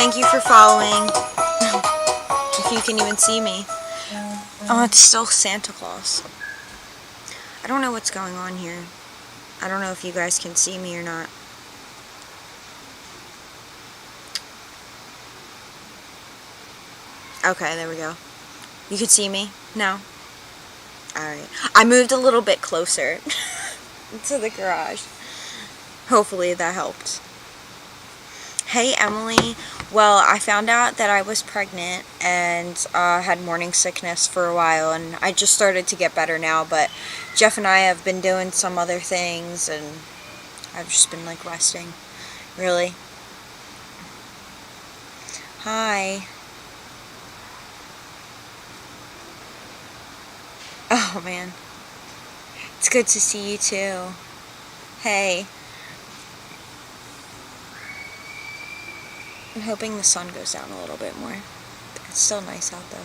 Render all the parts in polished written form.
Thank you for following. If you can even see me. Oh, it's still Santa Claus. I don't know what's going on here. I don't know if you guys can see me or not. Okay, there we go. You can see me now? Alright. I moved a little bit closer to the garage. Hopefully that helped. Hey, Emily. Well, I found out that I was pregnant and had morning sickness for a while, and I just started to get better now, but Jeff and I have been doing some other things, and I've just been, like, resting. Really. Hi. Oh, man. It's good to see you, too. Hey. I'm hoping the sun goes down a little bit more. It's still nice out, though.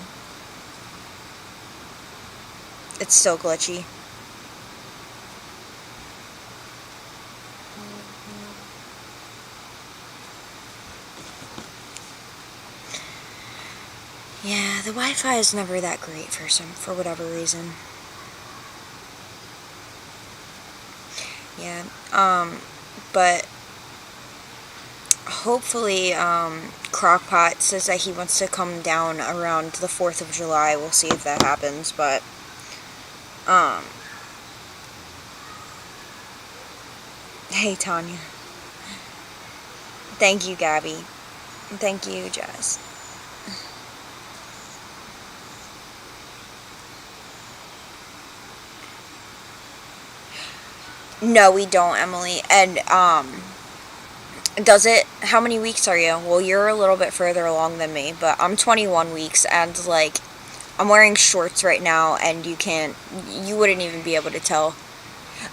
It's still glitchy. Yeah, the Wi-Fi is never that great for whatever reason. Yeah, but hopefully, Crockpot says that he wants to come down around the 4th of July. We'll see if that happens, but, hey, Tanya. Thank you, Gabby. Thank you, Jazz. No, we don't, Emily. And, how many weeks are you? Well, you're a little bit further along than me, but I'm 21 weeks, and, like, I'm wearing shorts right now, and you wouldn't even be able to tell.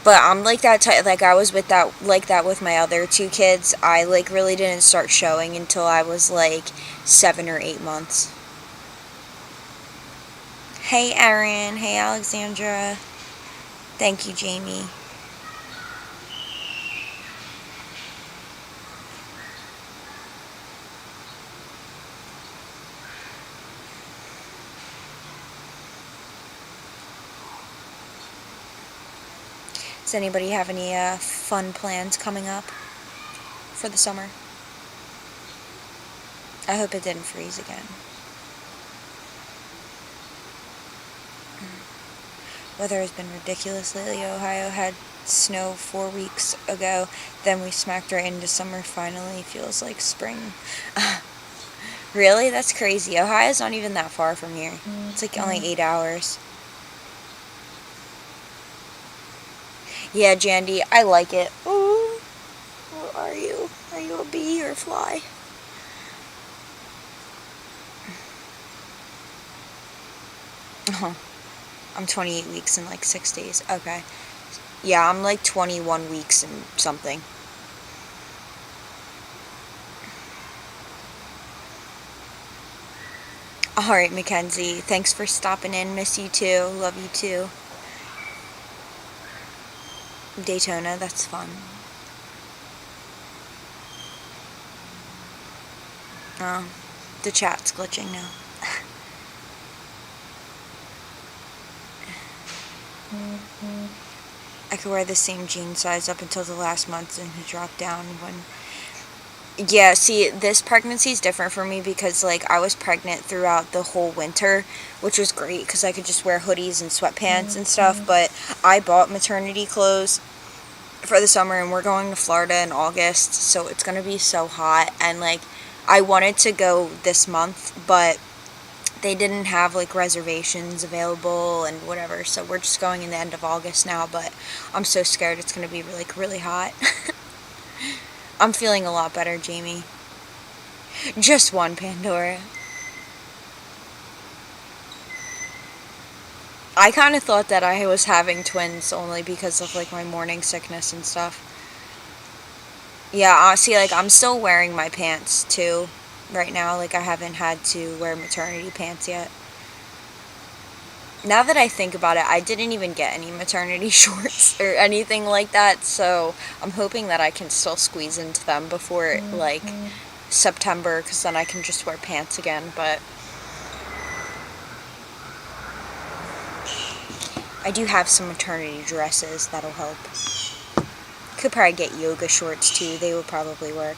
But I'm like that type, like, I was with that with my other 2 kids. I, like, really didn't start showing until I was, like, 7 or 8 months. Hey, Erin. Hey, Alexandra. Thank you, Jamie. Does anybody have any fun plans coming up for the summer? I hope it didn't freeze again. Weather has been ridiculous lately. Ohio had snow 4 weeks ago. Then we smacked right into summer. Finally feels like spring. Really? That's crazy. Ohio's not even that far from here. It's like only 8 hours. Yeah, Jandy, I like it. Ooh, what are you? Are you a bee or a fly? I'm 28 weeks and like 6 days. Okay. Yeah, I'm like 21 weeks and something. Alright, Mackenzie. Thanks for stopping in. Miss you too. Love you too. Daytona, that's fun. Oh, the chat's glitching now. I could wear the same jean size up until the last month and it dropped down when... Yeah, see, this pregnancy is different for me because, like, I was pregnant throughout the whole winter, which was great because I could just wear hoodies and sweatpants and stuff, but I bought maternity clothes for the summer and we're going to Florida in August, so it's going to be so hot, and, like, I wanted to go this month, but they didn't have, like, reservations available and whatever, so we're just going in the end of August now, but I'm so scared it's going to be, like, really hot. I'm feeling a lot better, Jamie. Just one, Pandora. I kind of thought that I was having twins only because of, like, my morning sickness and stuff. Yeah, see, like, I'm still wearing my pants, too, right now. Like, I haven't had to wear maternity pants yet. Now that I think about it, I didn't even get any maternity shorts or anything like that, so I'm hoping that I can still squeeze into them before, like, September, because then I can just wear pants again, but I do have some maternity dresses that'll help. Could probably get yoga shorts too, they would probably work.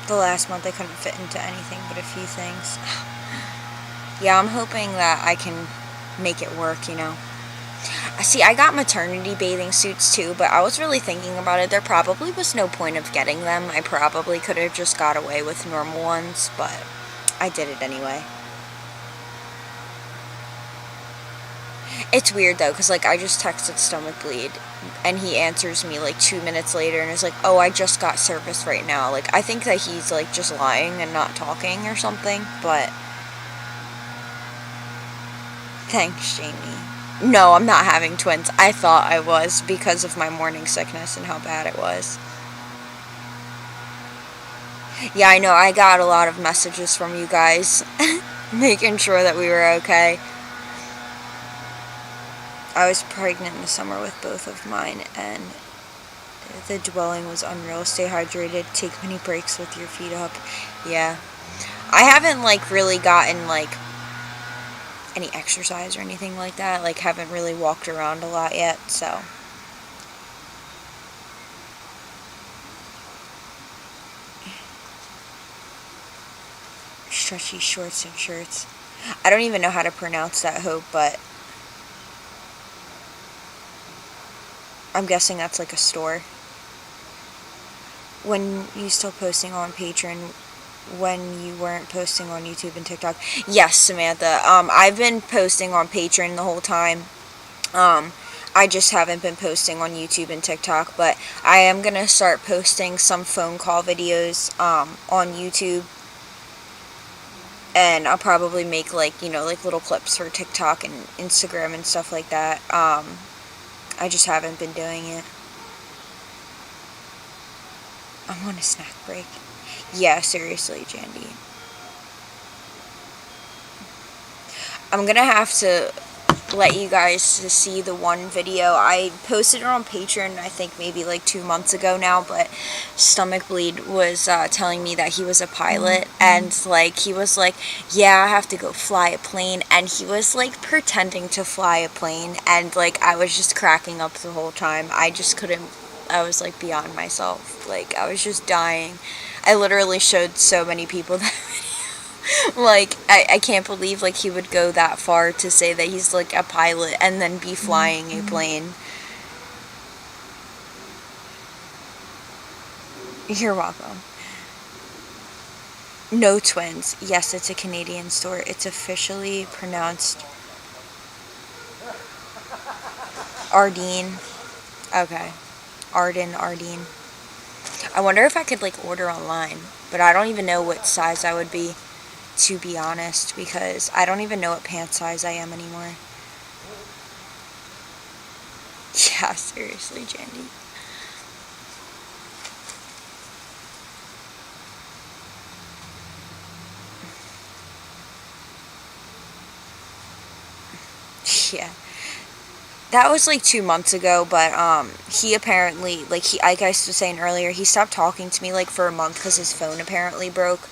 The last month I couldn't fit into anything but a few things. Yeah, I'm hoping that I can make it work, you know. See, I got maternity bathing suits too, but I was really thinking about it. There probably was no point of getting them. I probably could have just got away with normal ones, but I did it anyway. It's weird though, because like I just texted Stomach Bleed and he answers me like 2 minutes later and is like, oh, I just got service right now. Like, I think that he's like just lying and not talking or something, but thanks, Jamie. No, I'm not having twins. I thought I was because of my morning sickness and how bad it was. Yeah, I know. I got a lot of messages from you guys making sure that we were okay. I was pregnant in the summer with both of mine, and the dwelling was unreal. Stay hydrated, take many breaks with your feet up. Yeah. I haven't, like, really gotten, like, any exercise or anything like that. Like, haven't really walked around a lot yet, so. Stretchy shorts and shirts. I don't even know how to pronounce that, Hope, but I'm guessing that's like a store. When you still posting on Patreon, when you weren't posting on YouTube and TikTok? Yes, Samantha. I've been posting on Patreon the whole time. I just haven't been posting on YouTube and TikTok, but I am gonna start posting some phone call videos on YouTube, and I'll probably make like, you know, like little clips for TikTok and Instagram and stuff like that. I just haven't been doing it. I'm on a snack break. Yeah, seriously, Jandy. I'm gonna have to let you guys to see the one video. I posted it on Patreon, I think maybe like 2 months ago now, but Stomach Bleed was telling me that he was a pilot, and like he was like, yeah, I have to go fly a plane, and he was like pretending to fly a plane, and like I was just cracking up the whole time. I just couldn't, I was like beyond myself. Like, I was just dying. I literally showed so many people that like, I can't believe, like, he would go that far to say that he's, like, a pilot and then be flying a plane. You're welcome. No twins. Yes, it's a Canadian store. It's officially pronounced Ardeen. Okay. Ardeen. I wonder if I could, like, order online, but I don't even know what size I would be, to be honest, because I don't even know what pant size I am anymore. Yeah, seriously, Jandy. Yeah. That was like 2 months ago, but he apparently, like like I was saying earlier, he stopped talking to me like for a month because his phone apparently broke.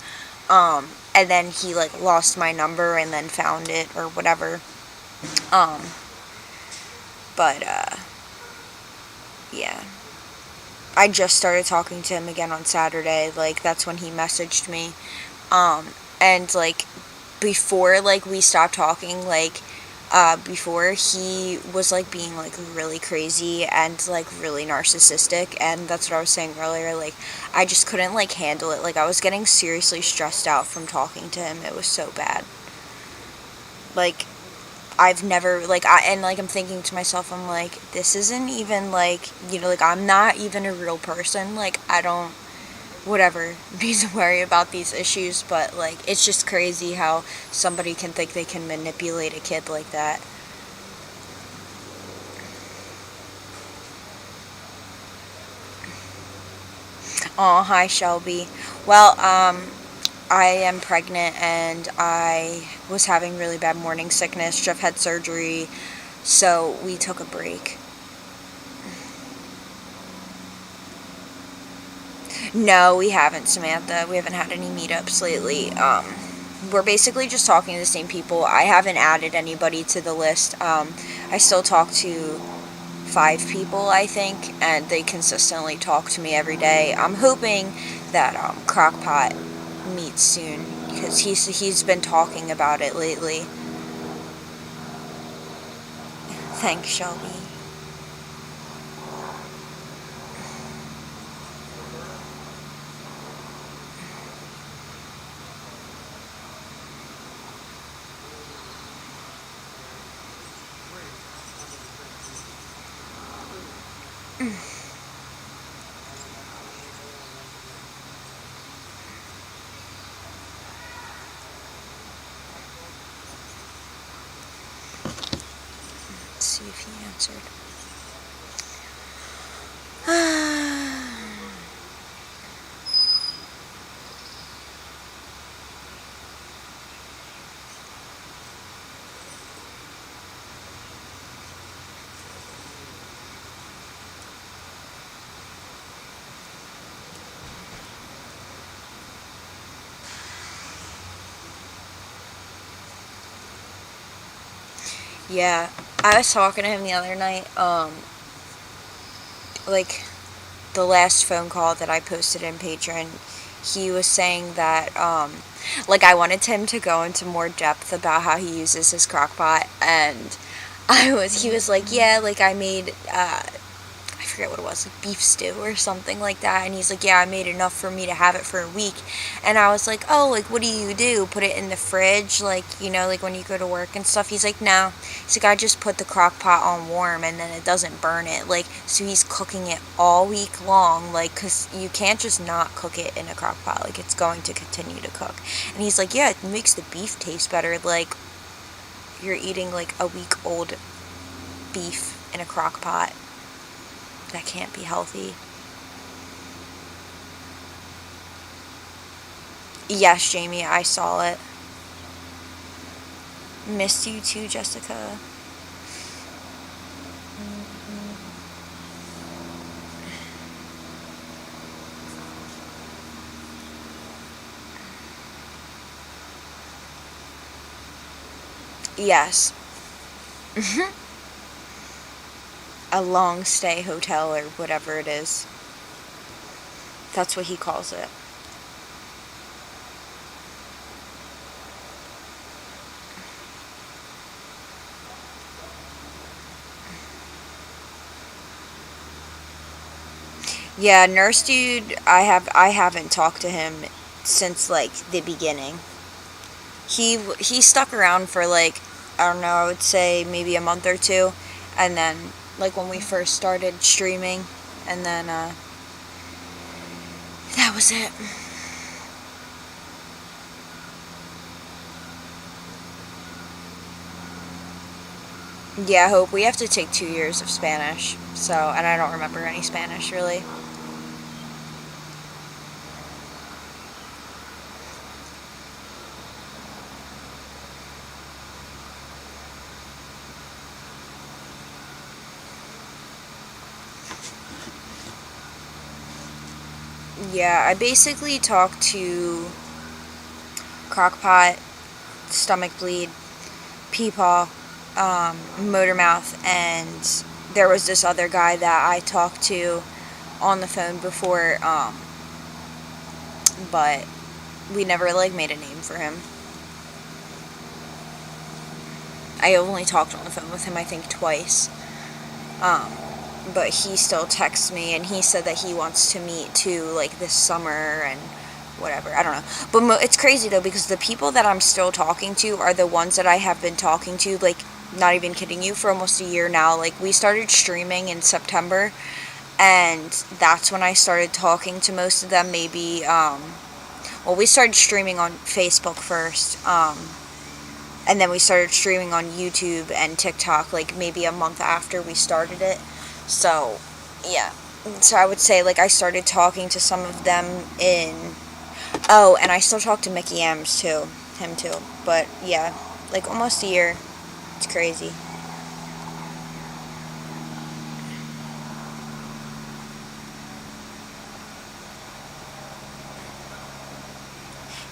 And then he like lost my number and then found it or whatever. Um, but yeah, I just started talking to him again on Saturday. Like, that's when he messaged me. And like before like we stopped talking, like before he was like being like really crazy and like really narcissistic, and that's what I was saying earlier. Like, I just couldn't like handle it. Like, I was getting seriously stressed out from talking to him. It was so bad. Like, I've never like and like I'm thinking to myself, I'm like, this isn't even like, you know, like I'm not even a real person. Like, I don't whatever need to worry about these issues, but like it's just crazy how somebody can think they can manipulate a kid like that. Oh, hi Shelby. Well, I am pregnant and I was having really bad morning sickness. Jeff had surgery, so we took a break. No, we haven't, Samantha. We haven't had any meetups lately. We're basically just talking to the same people. I haven't added anybody to the list. I still talk to 5 people, I think, and they consistently talk to me every day. I'm hoping that Crockpot meets soon because he's been talking about it lately. Thanks, Shelby. Let's see if he answered. Yeah, I was talking to him the other night, like, the last phone call that I posted in Patreon, he was saying that, like, I wanted him to go into more depth about how he uses his crockpot, and he was like, yeah, like, I made, I forget what it was, like beef stew or something like that, and he's like, yeah, I made enough for me to have it for a week, and I was like, oh, like, what do? Put it in the fridge, like, like when you go to work and stuff? He's like, no. He's like, I just put the crock pot on warm, and then it doesn't burn it, like, so he's cooking it all week long, like, because you can't just not cook it in a crock pot, like, it's going to continue to cook, and he's like, yeah, it makes the beef taste better, like, you're eating, like, a week-old beef in a crock pot. That can't be healthy. Yes, Jamie, I saw it. Missed you too, Jessica. Yes. A long stay hotel or whatever it is. That's what he calls it. Yeah, nurse dude, I haven't talked to him since like the beginning. He stuck around for like, I don't know, I would say maybe a month or two, and then like when we first started streaming, and then that was it. Yeah, I hope we have to take 2 years of Spanish. So, and I don't remember any Spanish really. Yeah, I basically talked to Crockpot, Stomach Bleed, Peepaw, Motormouth, and there was this other guy that I talked to on the phone before, but we never like made a name for him. I only talked on the phone with him I think twice. Um, but he still texts me and he said that he wants to meet too, like this summer and whatever. I don't know. But it's crazy though because the people that I'm still talking to are the ones that I have been talking to, like, not even kidding you, for almost a year now. Like, we started streaming in September, and that's when I started talking to most of them. Maybe, well, we started streaming on Facebook first, and then we started streaming on YouTube and TikTok, like, maybe a month after we started it. So, yeah. So I would say, like, I started talking to some of them in Oh, and I still talk to Mickey M's too. Him too. But yeah, like almost a year. It's crazy.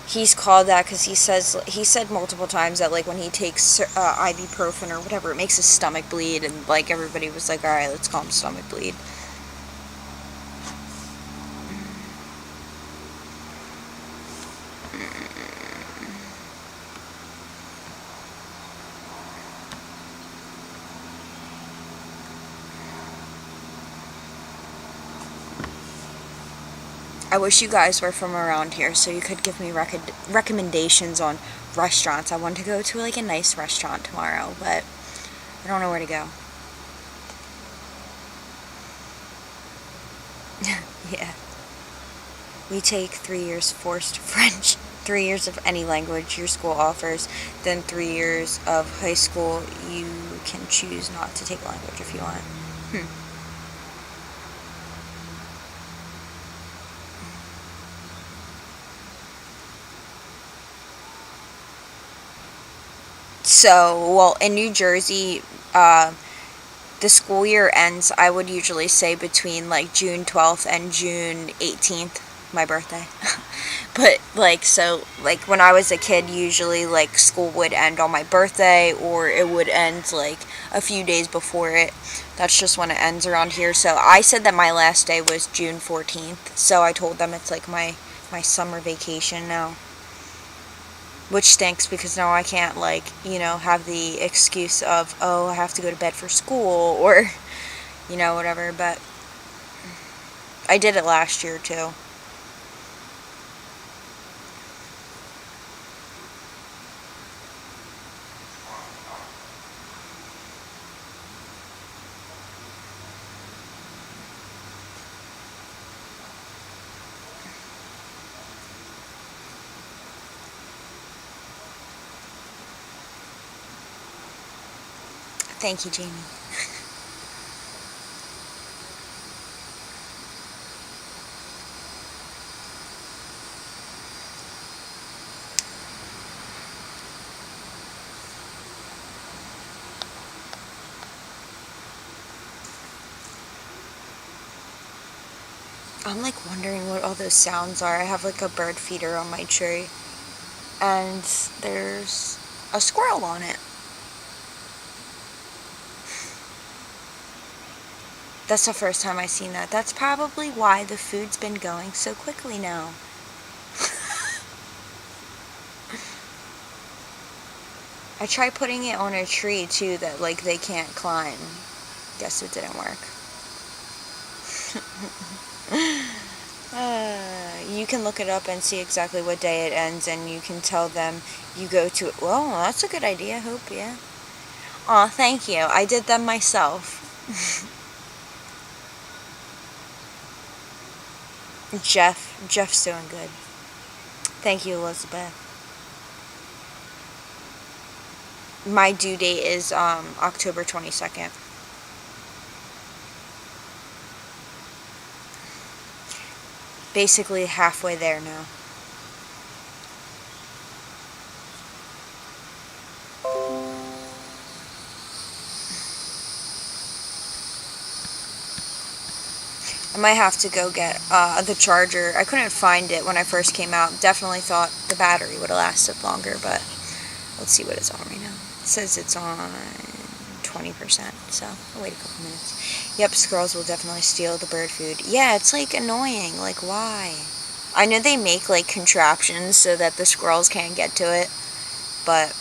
He's called that because he said multiple times that like when he takes ibuprofen or whatever, it makes his stomach bleed, and like everybody was like, all right, let's call him stomach bleed. I wish you guys were from around here so you could give me recommendations on restaurants. I want to go to like a nice restaurant tomorrow, but I don't know where to go. Yeah. We take 3 years forced French, 3 years of any language your school offers, then 3 years of high school. You can choose not to take language if you want. So, well, in New Jersey, the school year ends, I would usually say, between like June 12th and June 18th, my birthday. But like, so like when I was a kid, usually like school would end on my birthday, or it would end like a few days before it. That's just when it ends around here. So I said that my last day was June 14th. So I told them it's like my summer vacation now. Which stinks because now I can't, like, have the excuse of, oh, I have to go to bed for school or, whatever. But I did it last year, too. Thank you, Jamie. I'm like wondering what all those sounds are. I have like a bird feeder on my tree, and there's a squirrel on it. That's the first time I've seen that. That's probably why the food's been going so quickly now. I tried putting it on a tree too that like they can't climb. Guess it didn't work. You can look it up and see exactly what day it ends, and you can tell them you go to it. Well, that's a good idea, Hope, yeah. Aw, thank you. I did them myself. Jeff's doing good. Thank you, Elizabeth. My due date is October 22nd. Basically halfway there now. I might have to go get the charger. I couldn't find it when I first came out. Definitely thought the battery would have lasted longer, but let's see what it's on right now. It says it's on 20%, so I'll wait a couple minutes. Yep, squirrels will definitely steal the bird food. Yeah, it's like annoying. Like, why? I know they make like contraptions so that the squirrels can't get to it, but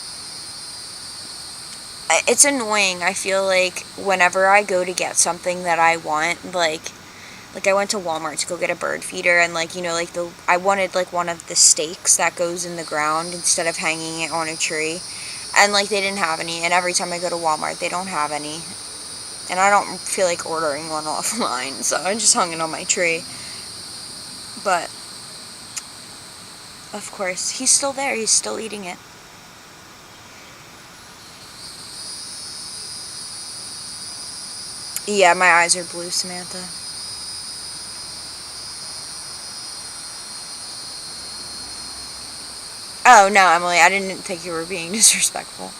it's annoying. I feel like whenever I go to get something that I want, like I went to Walmart to go get a bird feeder, and like I wanted like one of the stakes that goes in the ground instead of hanging it on a tree, and like they didn't have any. And every time I go to Walmart, they don't have any, and I don't feel like ordering one offline, so I just hung it on my tree. But of course, he's still there. He's still eating it. Yeah, my eyes are blue, Samantha. Oh, no, Emily, I didn't think you were being disrespectful.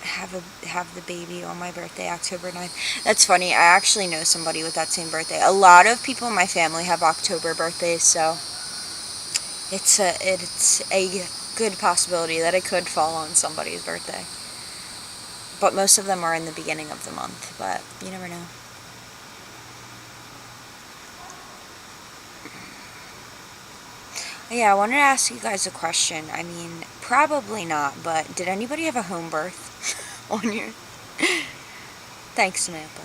Have the baby on my birthday, October 9th. That's funny. I actually know somebody with that same birthday. A lot of people in my family have October birthdays, so it's a good possibility that it could fall on somebody's birthday. But most of them are in the beginning of the month, but you never know. Yeah, I wanted to ask you guys a question. I mean, probably not, but did anybody have a home birth on your... Thanks, Samantha.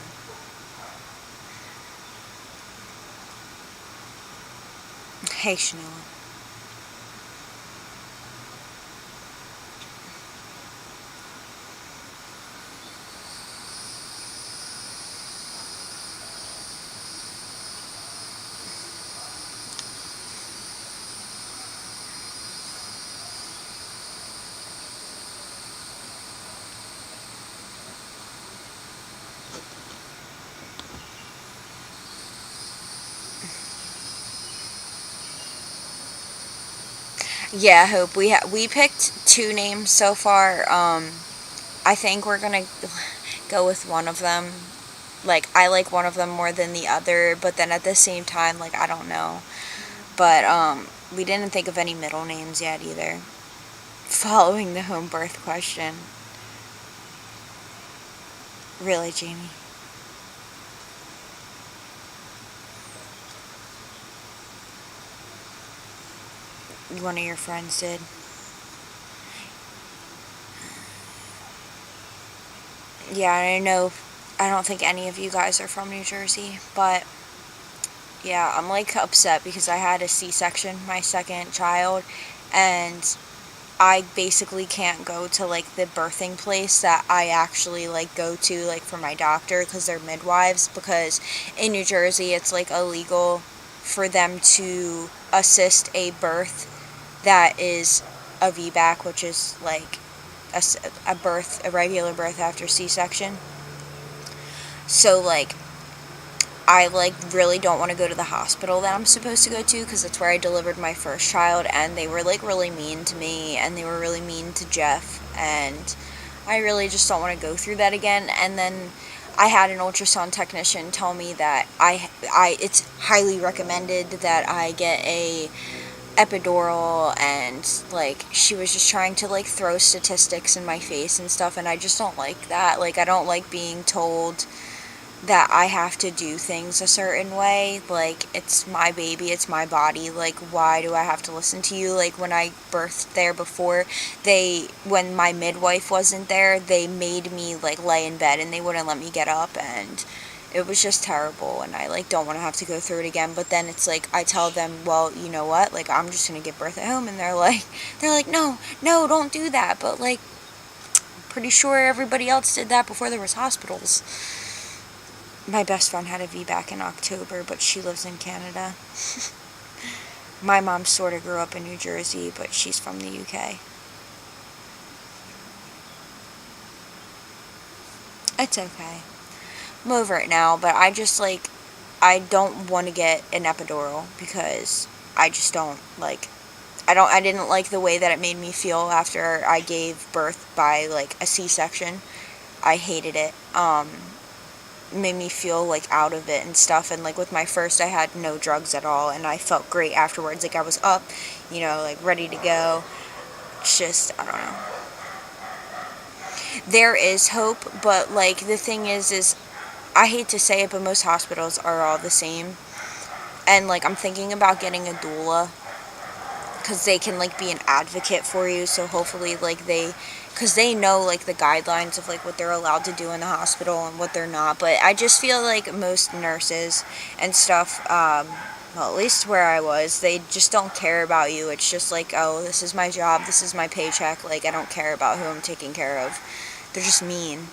Hey, Chanel. Yeah, Hope. We picked two names so far. I think we're gonna go with one of them. Like, I like one of them more than the other, but then at the same time, like, I don't know. But we didn't think of any middle names yet either. Following the home birth question. Really, Jamie? One of your friends did. Yeah, I know. I don't think any of you guys are from New Jersey, but yeah, I'm like upset because I had a C-section, my second child, and I basically can't go to like the birthing place that I actually like go to like for my doctor because they're midwives, because in New Jersey it's like illegal for them to assist a birth that is a VBAC, which is like a birth, a regular birth after C-section. So like I like really don't want to go to the hospital that I'm supposed to go to because that's where I delivered my first child, and they were like really mean to me and they were really mean to Jeff, and I really just don't want to go through that again. And then I had an ultrasound technician tell me that it's highly recommended that I get a epidural, and like she was just trying to like throw statistics in my face and stuff, and I just don't like that. Like, I don't like being told that I have to do things a certain way. Like, it's my baby, it's my body. Like, why do I have to listen to you? Like, when I birthed there before, when my midwife wasn't there, they made me like lay in bed and they wouldn't let me get up, and it was just terrible, and I like don't want to have to go through it again. But then it's like I tell them, well, you know what, like I'm just gonna give birth at home, and they're like no, don't do that. But like, pretty sure everybody else did that before there was hospitals. My best friend had a VBAC in October, but she lives in Canada. My mom sort of grew up in New Jersey, but she's from the UK. It's okay. I'm over it now, but I don't want to get an epidural because I just don't like, I didn't like the way that it made me feel after I gave birth by like a C-section. I hated it. Made me feel like out of it and stuff, and like with my first I had no drugs at all and I felt great afterwards. Like, I was up, like ready to go. It's just, I don't know. There is hope, but like the thing is I hate to say it, but most hospitals are all the same. And like, I'm thinking about getting a doula because they can like be an advocate for you, so hopefully like because they know like the guidelines of like what they're allowed to do in the hospital and what they're not. But I just feel like most nurses and stuff, well, at least where I was, they just don't care about you. It's just like, oh, this is my job, this is my paycheck, like I don't care about who I'm taking care of. They're just mean.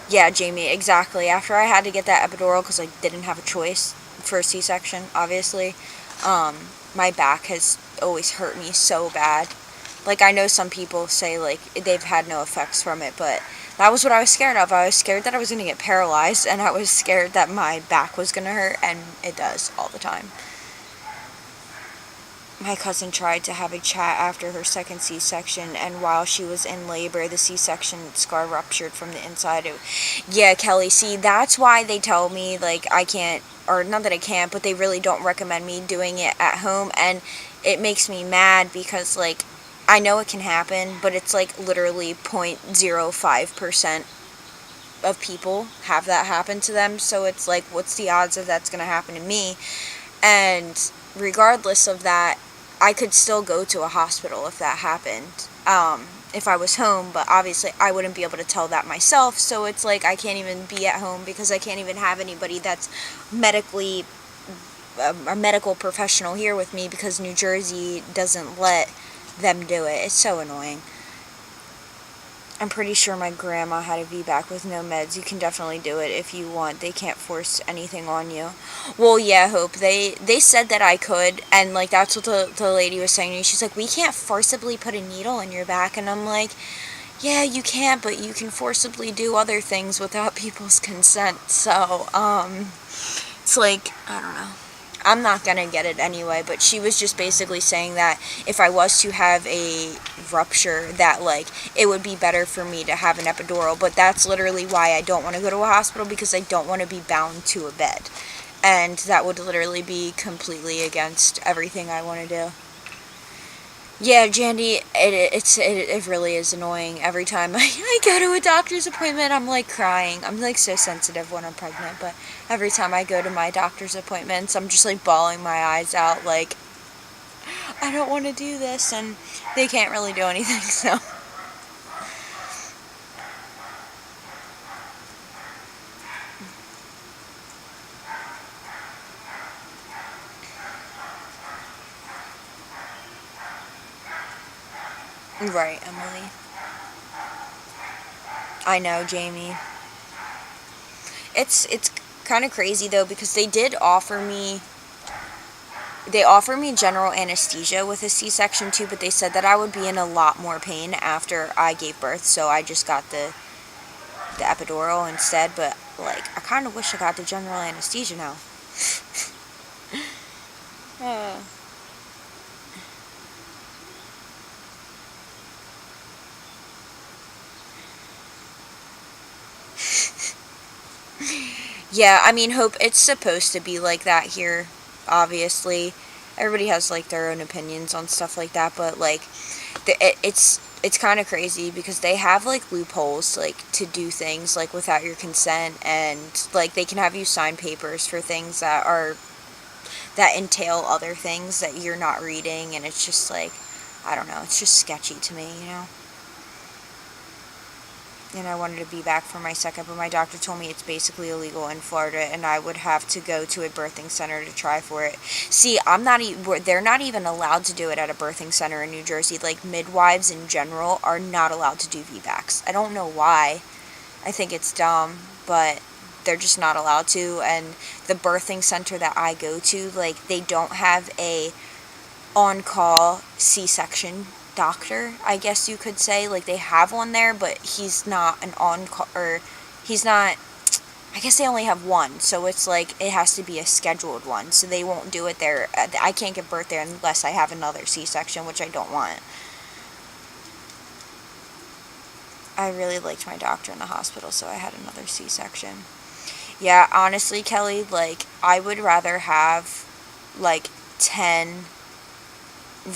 Yeah, Jamie, exactly. After I had to get that epidural because I didn't have a choice for a C-section, obviously, my back has always hurt me so bad. Like, I know some people say, like, they've had no effects from it, but that was what I was scared of. I was scared that I was going to get paralyzed, and I was scared that my back was going to hurt, and it does all the time. My cousin tried to have a chat after her second C-section, and while she was in labor, the C-section scar ruptured from the inside. Yeah, Kelly, see, that's why they tell me, like, I can't, or not that I can't, but they really don't recommend me doing it at home, and it makes me mad because, like, I know it can happen, but it's, like, literally 0.05% of people have that happen to them, so it's like, what's the odds of that's going to happen to me? And regardless of that, I could still go to a hospital if that happened, if I was home, but obviously I wouldn't be able to tell that myself, so it's like I can't even be at home because I can't even have anybody that's medically, a medical professional here with me because New Jersey doesn't let them do it. It's so annoying. I'm pretty sure my grandma had a VBAC with no meds. You can definitely do it if you want. They can't force anything on you. Well, yeah, Hope. They said that I could, and, like, that's what the lady was saying to me. She's like, we can't forcibly put a needle in your back. And I'm like, yeah, you can't, but you can forcibly do other things without people's consent. So, it's like, I don't know. I'm not going to get it anyway, but she was just basically saying that if I was to have a rupture, that, like, it would be better for me to have an epidural, but that's literally why I don't want to go to a hospital, because I don't want to be bound to a bed, and that would literally be completely against everything I want to do. Yeah, Jandy, it really is annoying. Every time I go to a doctor's appointment, I'm, like, crying. I'm, like, so sensitive when I'm pregnant, but every time I go to my doctor's appointments, I'm just, like, bawling my eyes out, like, I don't want to do this, and they can't really do anything, so. Right, Emily. I know, Jamie. It's kind of crazy, though, because they offer me general anesthesia with a C-section too, but they said that I would be in a lot more pain after I gave birth, so I just got the epidural instead, but, like, I kind of wish I got the general anesthesia now. uh. Yeah, I mean, Hope, it's supposed to be like that here, obviously. Everybody has, like, their own opinions on stuff like that, but, like, it's kind of crazy because they have, like, loopholes, like, to do things, like, without your consent, and, like, they can have you sign papers for things that entail other things that you're not reading, and it's just, like, I don't know, it's just sketchy to me, you know? And I wanted to be back for my second, but my doctor told me it's basically illegal in Florida, and I would have to go to a birthing center to try for it. See, they're not even allowed to do it at a birthing center in New Jersey. Like, midwives in general are not allowed to do VBACs. I don't know why. I think it's dumb, but they're just not allowed to, and the birthing center that I go to, like, they don't have a on-call C-section doctor, I guess you could say. Like, they have one there, but he's not an on-call, or he's not, I guess they only have one, so it's like, it has to be a scheduled one, so they won't do it there. I can't give birth there unless I have another C-section, which I don't want. I really liked my doctor in the hospital, so I had another C-section. Yeah, honestly, Kelly, like, I would rather have, like, 10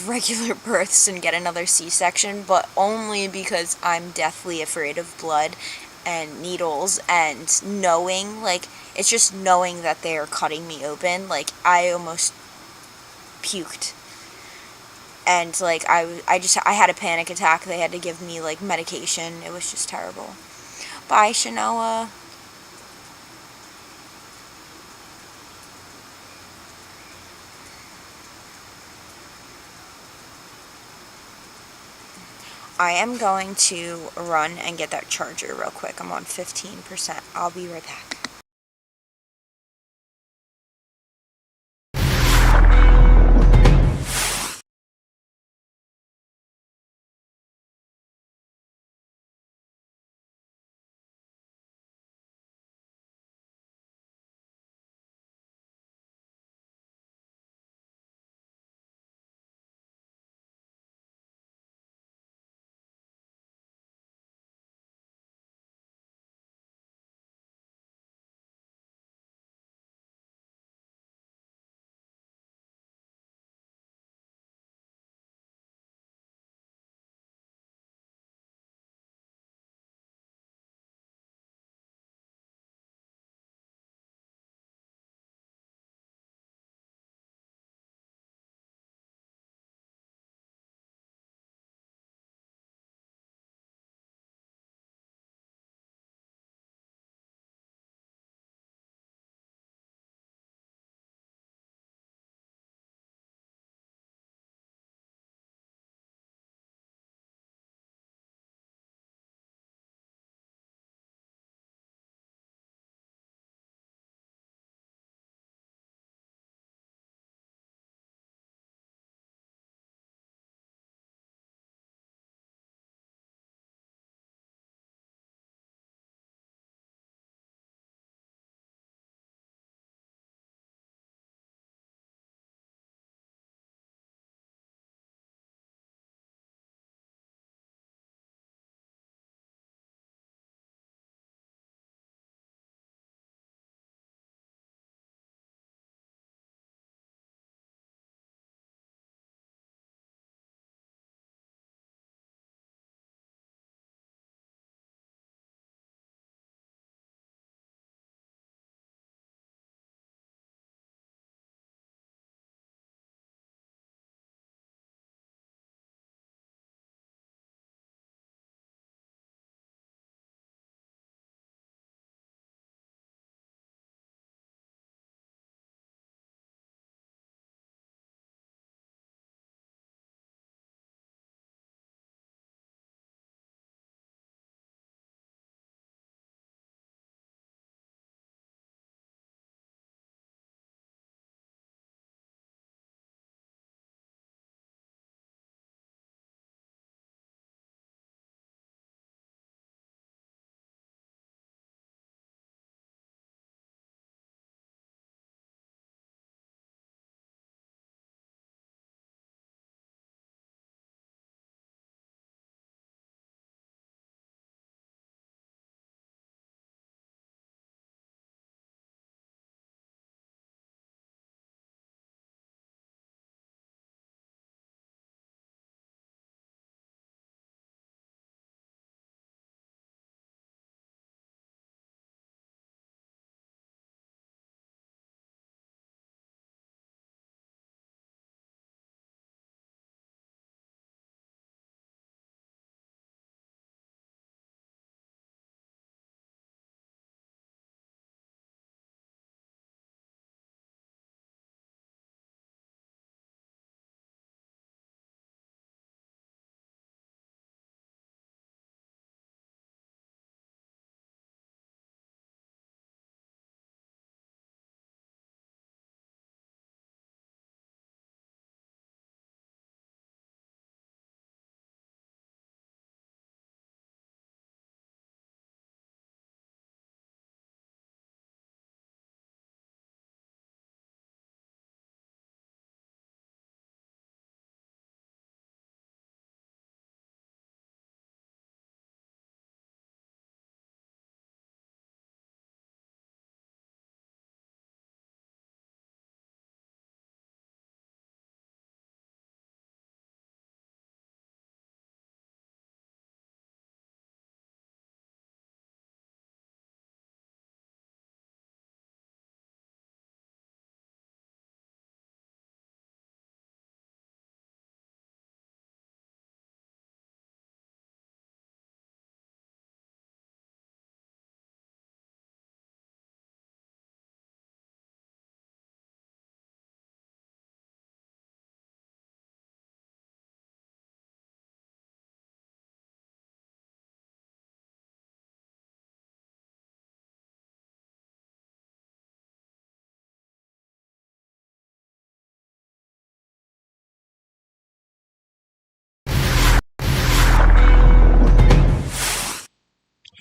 regular births and get another C-section, but only because I'm deathly afraid of blood and needles, and knowing, like, it's just knowing that they are cutting me open, like, I almost puked. And, like, I had a panic attack. They had to give me, like, medication. It was just terrible. Bye, Shanoa. I am going to run and get that charger real quick. I'm on 15%. I'll be right back.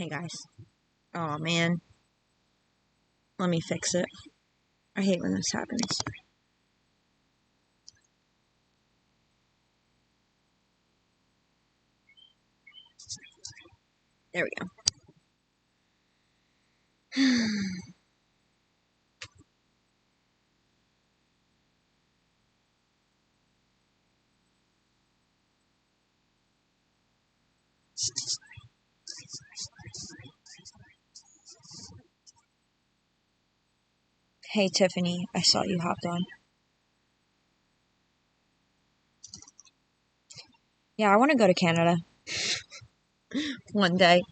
Hey guys. Oh man. Let me fix it. I hate when this happens. There we go. Hey Tiffany, I saw you hopped on. Yeah, I want to go to Canada one day.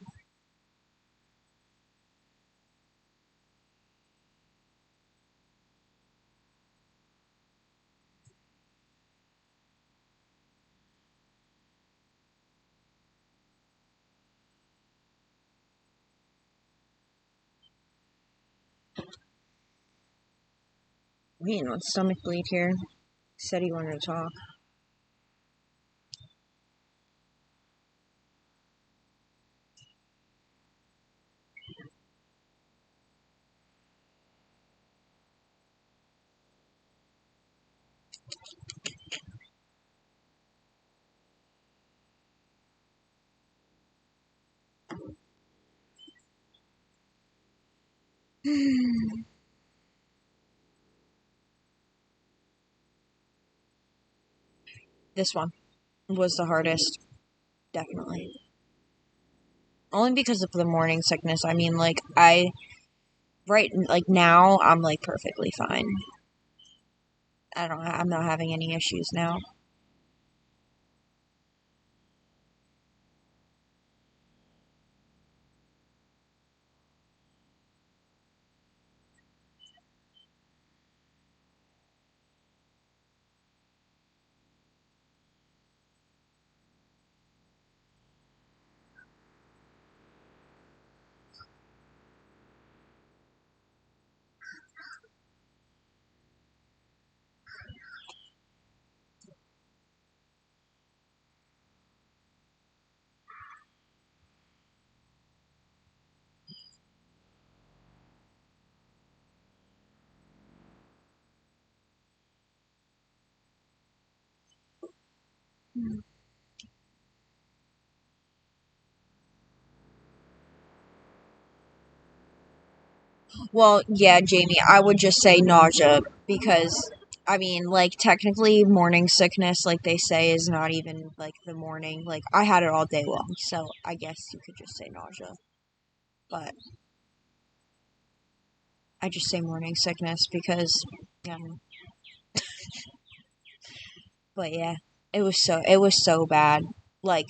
We ain't on stomach bleed here. Said he wanted to talk. This one was the hardest, definitely. Only because of the morning sickness. I mean, like, like, now, I'm, like, perfectly fine. I'm not having any issues now. Well, yeah, Jamie, I would just say nausea because, I mean, like, technically, morning sickness, like they say, is not even, like, the morning. Like, I had it all day long, so I guess you could just say nausea. But I just say morning sickness because, um, but yeah, it was so bad. Like,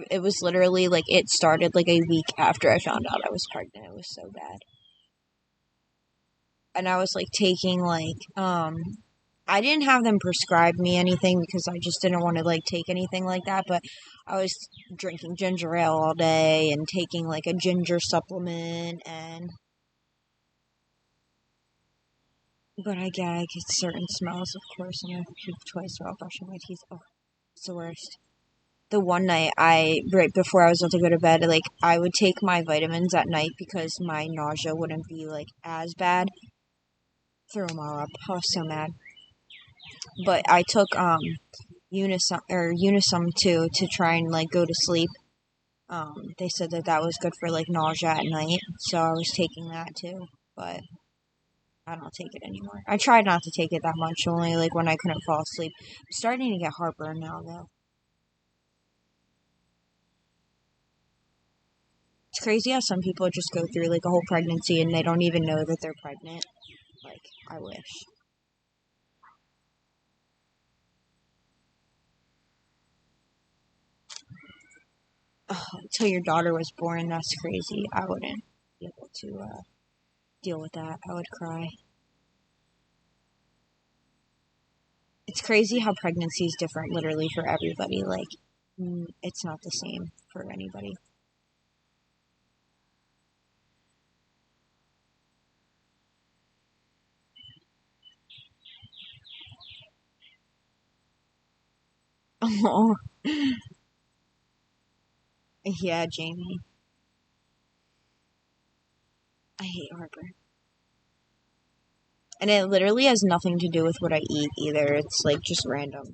it was literally, like, it started, like, a week after I found out I was pregnant. It was so bad. And I was, like, taking, like, I didn't have them prescribe me anything because I just didn't want to like take anything like that, but I was drinking ginger ale all day and taking like a ginger supplement and but I get certain smells of course and I puke twice while brushing my teeth. Oh, it's the worst. The one night right before I was about to go to bed, like I would take my vitamins at night because my nausea wouldn't be like as bad. Threw them all up. I was so mad. But I took Unisum too to try and like go to sleep. They said that that was good for like nausea at night, so I was taking that too. But I don't take it anymore. I tried not to take it that much, only like when I couldn't fall asleep. I'm starting to get heartburn now though. It's crazy how some people just go through like a whole pregnancy and they don't even know that they're pregnant. Like I wish. Oh, until your daughter was born, that's crazy. I wouldn't be able to deal with that. I would cry. It's crazy how pregnancy is different literally for everybody. Like, it's not the same for anybody. Oh, yeah, Jamie. I hate heartburn. And it literally has nothing to do with what I eat either. It's like just random.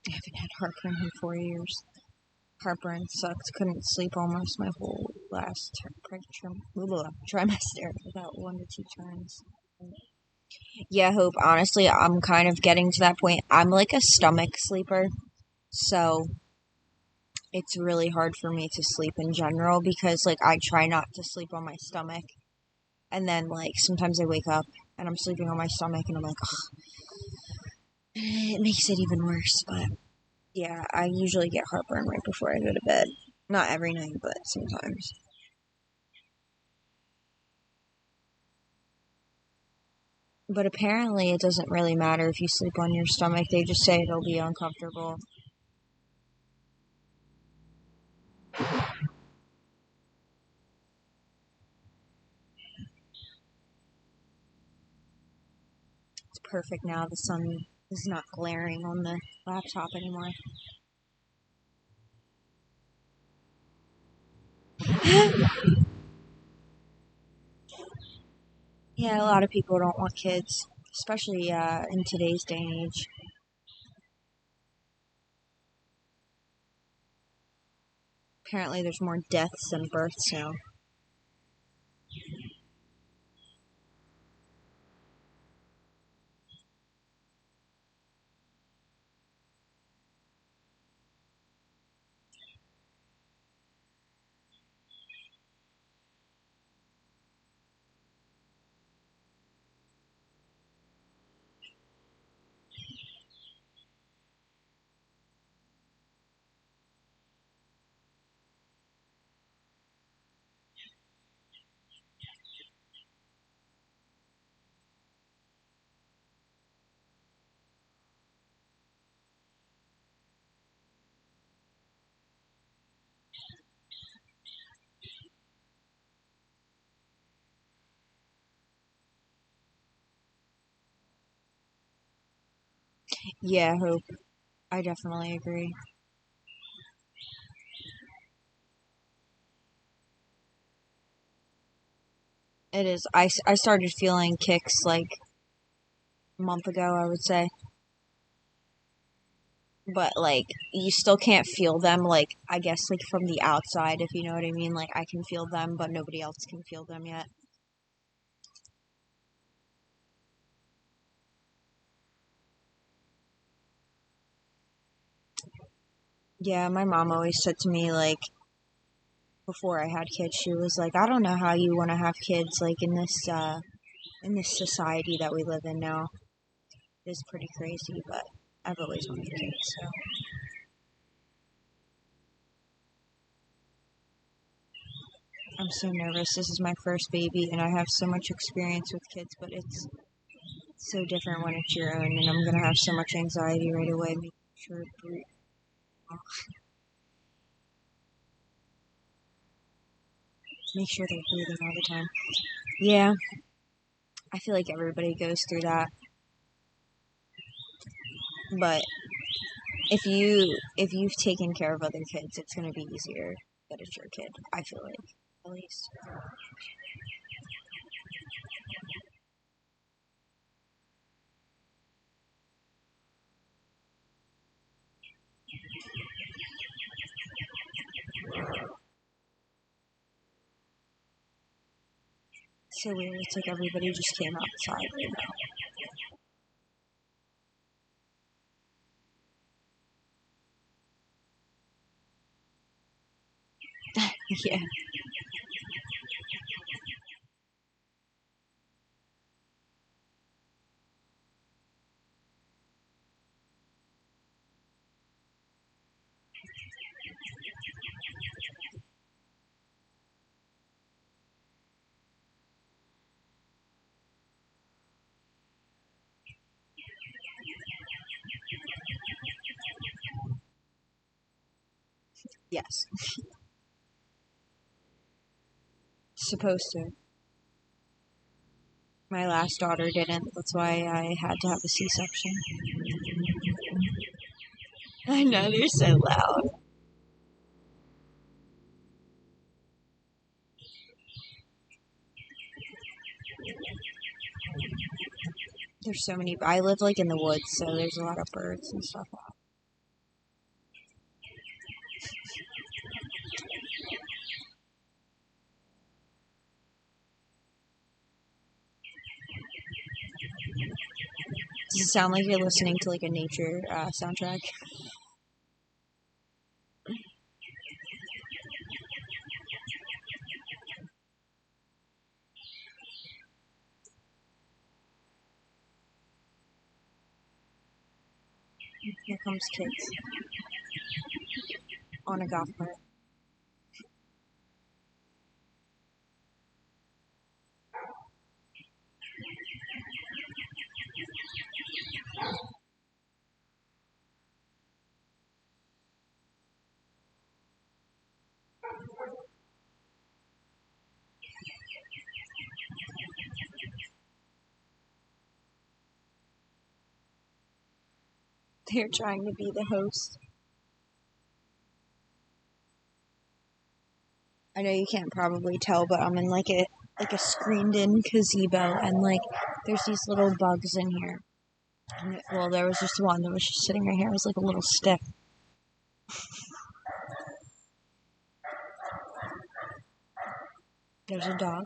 I haven't had heartburn in 4 years. Heartburn sucked. Couldn't sleep almost my whole last trimester without 1 to 2 times. Yeah, Hope. Honestly, I'm kind of getting to that point. I'm like a stomach sleeper, so it's really hard for me to sleep in general because like I try not to sleep on my stomach, and then like sometimes I wake up and I'm sleeping on my stomach, and I'm like, ugh, it makes it even worse. But yeah, I usually get heartburn right before I go to bed. Not every night, but sometimes. But apparently, it doesn't really matter if you sleep on your stomach. They just say it'll be uncomfortable. It's perfect now. The sun is not glaring on the laptop anymore. Yeah, a lot of people don't want kids, especially in today's day and age. Apparently, there's more deaths than births now. Yeah, Hope. I definitely agree. It is. I started feeling kicks like a month ago, I would say. But like, you still can't feel them, like, I guess, like from the outside, if you know what I mean. Like, I can feel them, but nobody else can feel them yet. Yeah, my mom always said to me, like, before I had kids, she was like, I don't know how you want to have kids, like, in this society that we live in now. It is pretty crazy, but I've always wanted kids, so. I'm so nervous. This is my first baby, and I have so much experience with kids, but it's so different when it's your own, and I'm gonna have so much anxiety right away, making sure to breathe. Make sure they're breathing all the time. Yeah, I feel like everybody goes through that, but if you've taken care of other kids, it's gonna be easier that it's your kid. I feel like, at least. So weird. It's like everybody just came outside right now. Yeah. Yes. Supposed to. My last daughter didn't. That's why I had to have a C-section. I know, they're so loud. There's so many. I live like in the woods, so there's a lot of birds and stuff. Does it sound like you're listening to like a nature soundtrack? Here comes kids on a golf cart. They're trying to be the host. I know you can't probably tell, but I'm in like a screened in gazebo, and like there's these little bugs in here. And well, there was just one that was just sitting right here. It was like a little stick. There's a dog.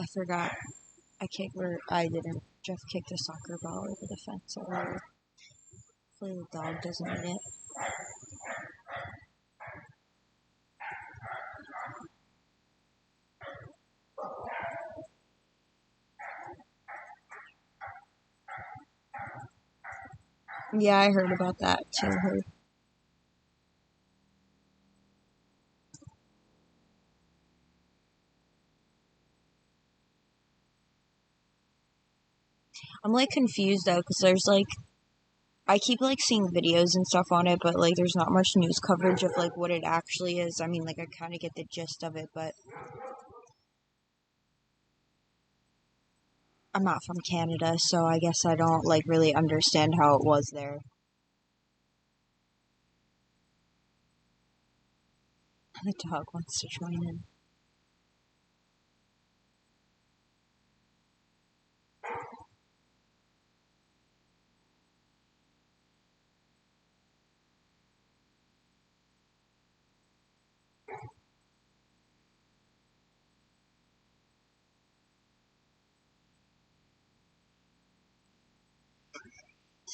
I forgot. I didn't. Jeff kicked a soccer ball over the fence earlier. Hopefully the dog doesn't eat it. Yeah, I heard about that too. I'm like confused though, because there's like I keep like seeing videos and stuff on it, but like there's not much news coverage of like what it actually is. I mean, like I kind of get the gist of it, but I'm not from Canada, so I guess I don't like really understand how it was there. The dog wants to join in.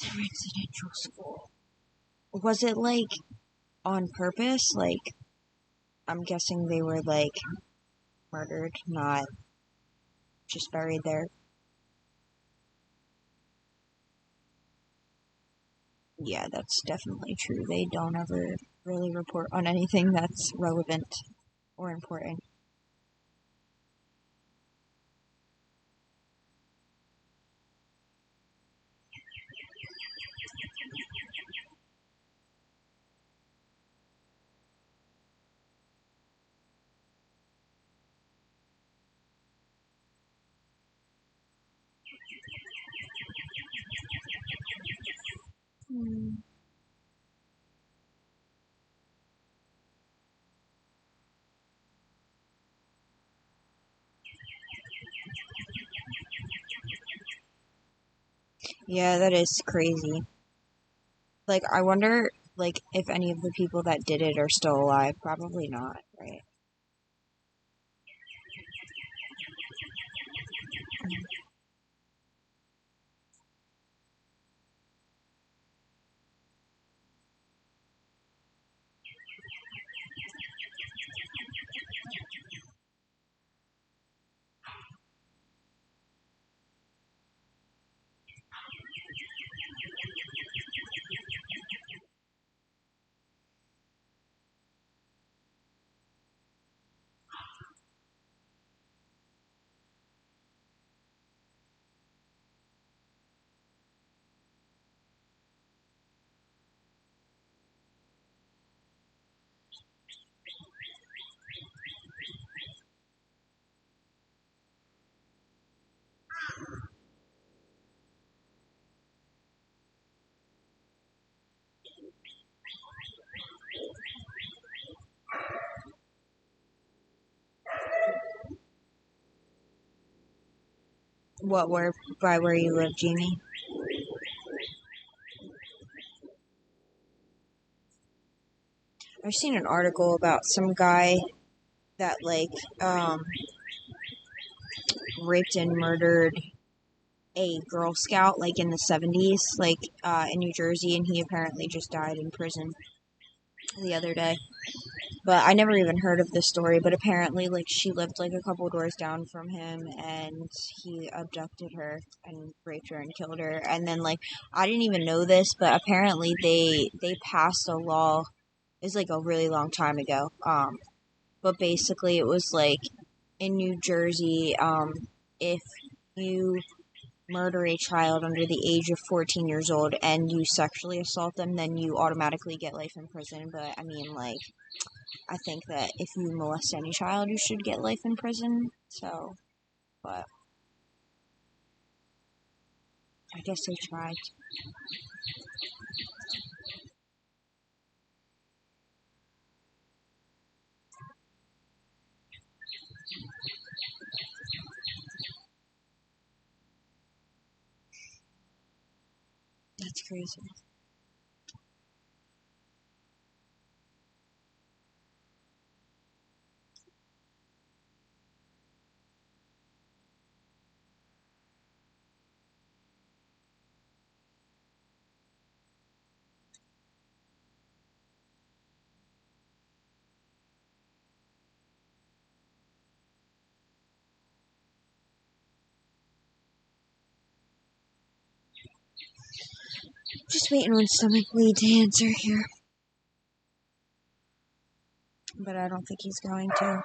The residential school. Was it like on purpose? Like I'm guessing they were like murdered, not just buried there. Yeah, that's definitely true. They don't ever really report on anything that's relevant or important. Yeah, that is crazy. Like, I wonder, like, if any of the people that did it are still alive. Probably not, right? What, where, by where you live, Jamie? I've seen an article about some guy that, like, um, raped and murdered a Girl Scout, like, in the 70s, like, in New Jersey, and he apparently just died in prison the other day. But I never even heard of this story, but apparently, like, she lived, like, a couple doors down from him, and he abducted her and raped her and killed her. And then, like, I didn't even know this, but apparently they passed a law. It was, like, a really long time ago. But basically it was, like, in New Jersey, if you murder a child under the age of 14 years old and you sexually assault them, then you automatically get life in prison. But, I mean, like, I think that if you molest any child, you should get life in prison. So, but I guess they tried. That's crazy. Just waiting on Stomach Bleed to answer here. But I don't think he's going to.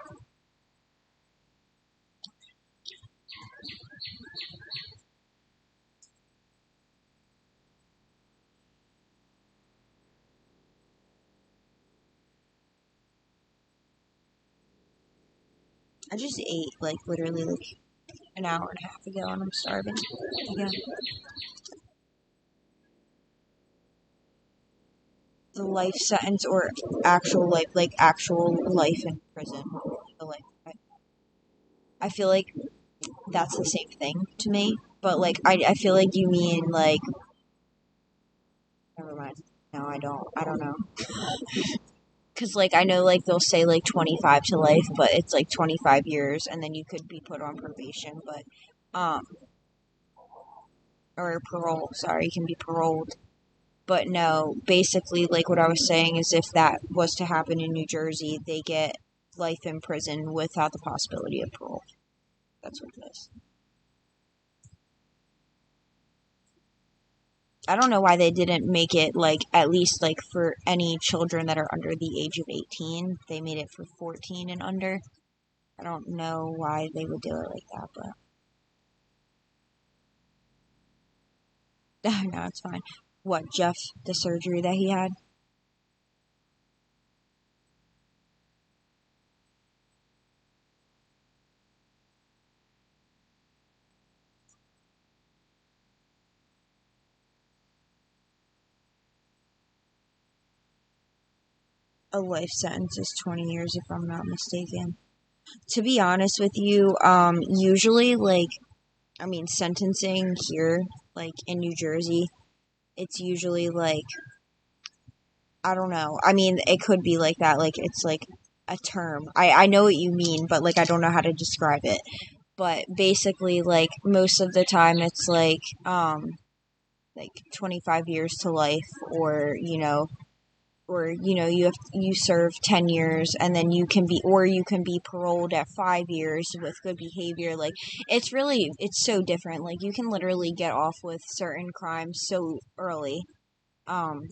I just ate, like, literally, like, an hour and a half ago, and I'm starving again. The life sentence or actual life, like, actual life in prison. The life. I feel like that's the same thing to me, but, like, I feel like you mean, like, never mind. No, I don't. I don't know. Because, like, I know, like, they'll say, like, 25 to life, but it's, like, 25 years, and then you could be put on probation, but, or parole, sorry, you can be paroled. But no, basically, like, what I was saying is if that was to happen in New Jersey, they get life in prison without the possibility of parole. That's what it is. I don't know why they didn't make it, like, at least, like, for any children that are under the age of 18. They made it for 14 and under. I don't know why they would do it like that, but no, it's fine. What, Jeff, the surgery that he had? A life sentence is 20 years, if I'm not mistaken. To be honest with you, usually, like, I mean, sentencing here like in New Jersey, it's usually like, I don't know. I mean, it could be like that. Like, it's like a term. I know what you mean, but like, I don't know how to describe it. But basically, like, most of the time, it's like 25 years to life, or you serve 10 years and then you can be paroled at 5 years with good behavior. Like, it's so different. Like, you can literally get off with certain crimes so early. um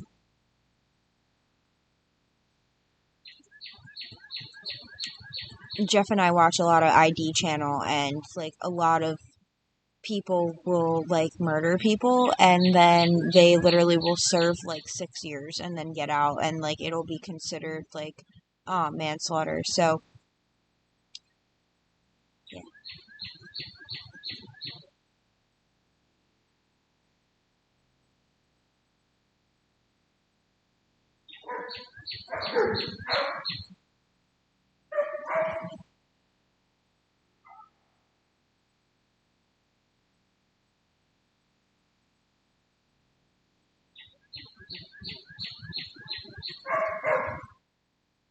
Jeff and I watch a lot of ID channel, and like a lot of people will like murder people, and then they literally will serve like 6 years and then get out, and like it'll be considered like manslaughter. So yeah.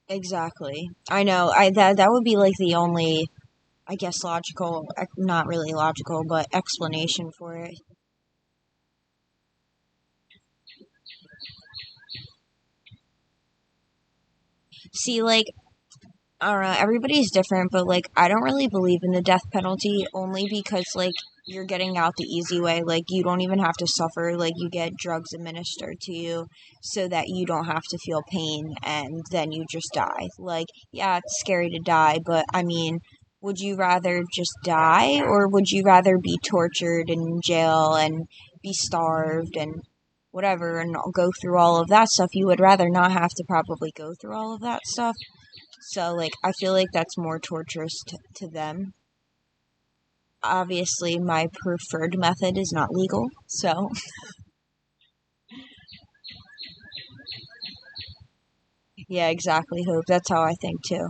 Exactly. I know. That would be like the only, I guess, logical, not really logical, but explanation for it. See, like, I don't know, everybody's different, but like, I don't really believe in the death penalty, only because like you're getting out the easy way. Like, you don't even have to suffer. Like, you get drugs administered to you so that you don't have to feel pain, and then you just die. Like, yeah, it's scary to die, but I mean, would you rather just die, or would you rather be tortured in jail and be starved and whatever, and go through all of that stuff? You would rather not have to probably go through all of that stuff. So, like, I feel like that's more torturous to them. Obviously, my preferred method is not legal, so. Yeah, exactly, Hope. That's how I think, too.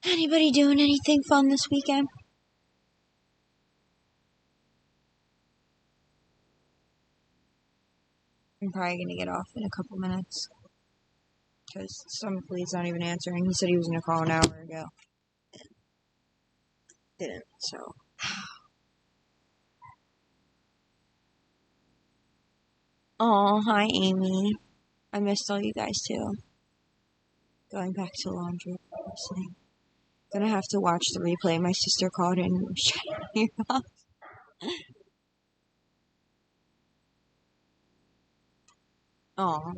Anybody doing anything fun this weekend? I'm probably gonna get off in a couple minutes because some police not even answering. He said he was gonna call an hour ago. Didn't, so. Oh, hi, Amy. I missed all you guys, too. Going back to laundry, obviously. Gonna have to watch the replay. My sister called in and was shutting me up. Oh,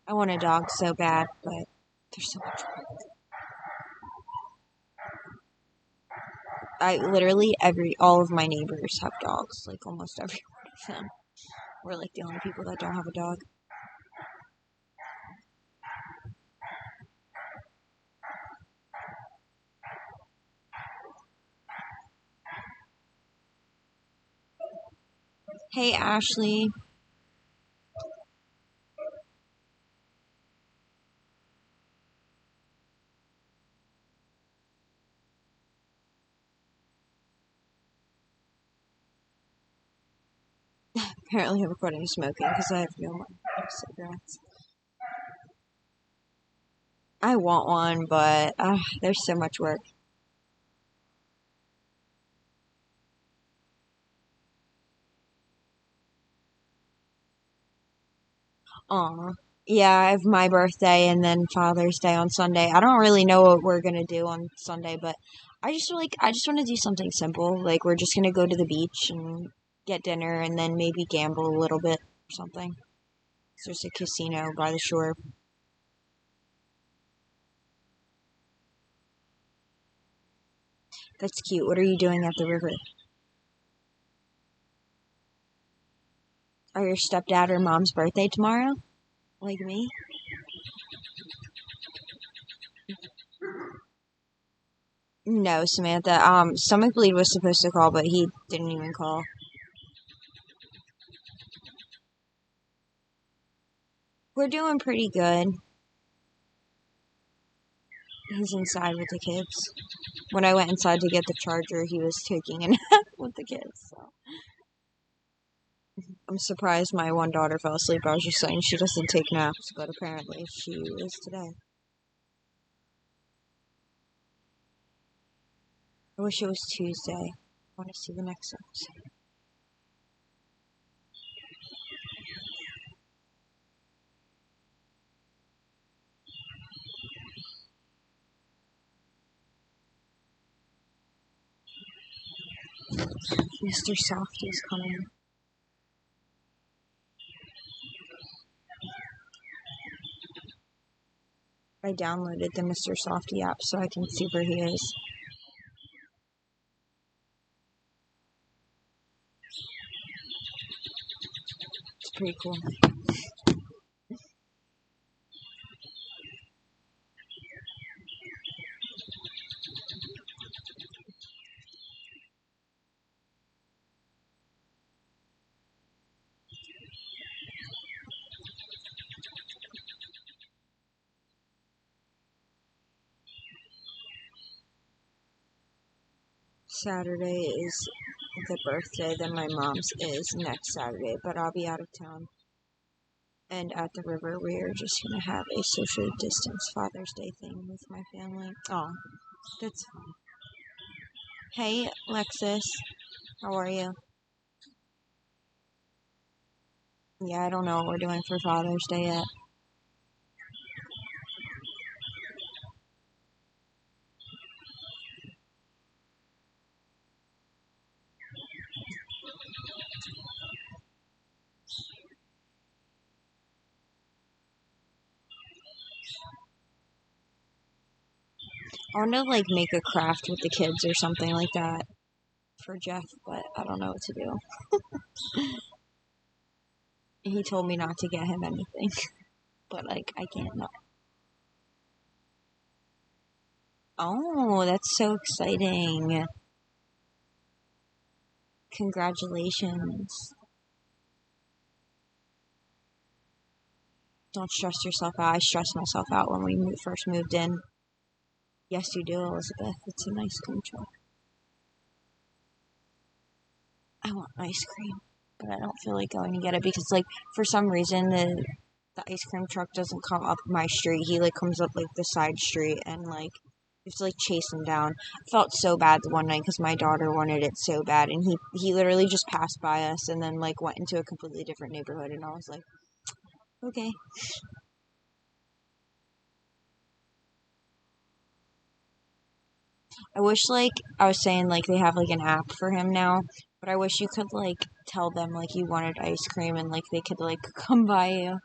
I want a dog so bad, but there's so much work. I literally all of my neighbors have dogs, like almost every one of them. We're like the only people that don't have a dog. Hey, Ashley. Apparently, I'm recording smoking because I have no more cigarettes. I want one, but there's so much work. Aw. Yeah, I have my birthday and then Father's Day on Sunday. I don't really know what we're gonna do on Sunday, but I just want to do something simple. Like, we're just gonna go to the beach and get dinner, and then maybe gamble a little bit or something. There's a casino by the shore. That's cute. What are you doing at the river? Are your stepdad or mom's birthday tomorrow? Like me? No, Samantha. Stomach bleed was supposed to call, but he didn't even call. We're doing pretty good. He's inside with the kids. When I went inside to get the charger, he was taking a nap with the kids. So. I'm surprised my one daughter fell asleep. I was just saying she doesn't take naps, but apparently she is today. I wish it was Tuesday. I want to see the next episode. Mr. Softy's coming. I downloaded the Mr. Softy app so I can see where he is. It's pretty cool. Saturday is the birthday, then my mom's is next Saturday, but I'll be out of town. And at the river, we are just going to have a socially distanced Father's Day thing with my family. Oh, that's fun. Hey, Lexus. How are you? Yeah, I don't know what we're doing for Father's Day yet. I want to like make a craft with the kids or something like that for Jeff, but I don't know what to do. He told me not to get him anything, but like I can't not. Oh, that's so exciting. Congratulations. Don't stress yourself out. I stressed myself out when we first moved in. Yes, you do, Elizabeth. It's a nice cream truck. I want ice cream, but I don't feel like going to get it because, like, for some reason, the ice cream truck doesn't come up my street. He, like, comes up, like, the side street, and, like, you have to, like, chase him down. I felt so bad the one night because my daughter wanted it so bad, and he literally just passed by us and then, like, went into a completely different neighborhood, and I was like, okay. I wish, like, I was saying, like, they have, like, an app for him now, but I wish you could, like, tell them, like, you wanted ice cream and, like, they could, like, come by you.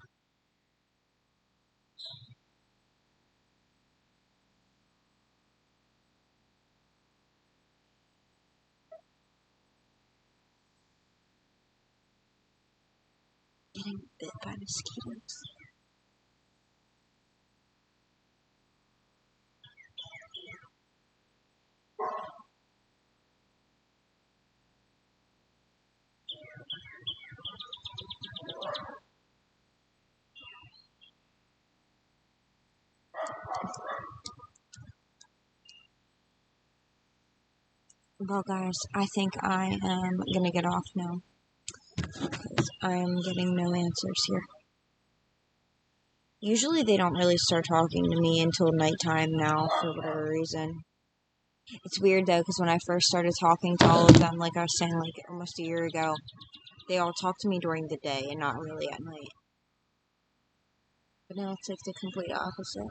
Getting bit by mosquitoes. Well, guys, I think I am gonna get off now because I'm getting no answers here. Usually they don't really start talking to me until nighttime now for whatever reason. It's weird though because when I first started talking to all of them, like I was saying, like almost a year ago, they all talk to me during the day and not really at night. But now it's like the complete opposite.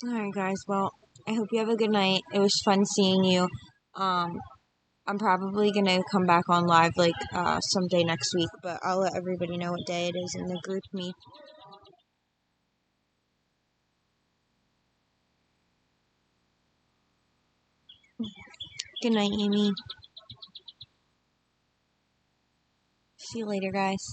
Alright, guys. Well, I hope you have a good night. It was fun seeing you. I'm probably gonna come back on live like someday next week, but I'll let everybody know what day it is in the group me. Good night, Amy. See you later, guys.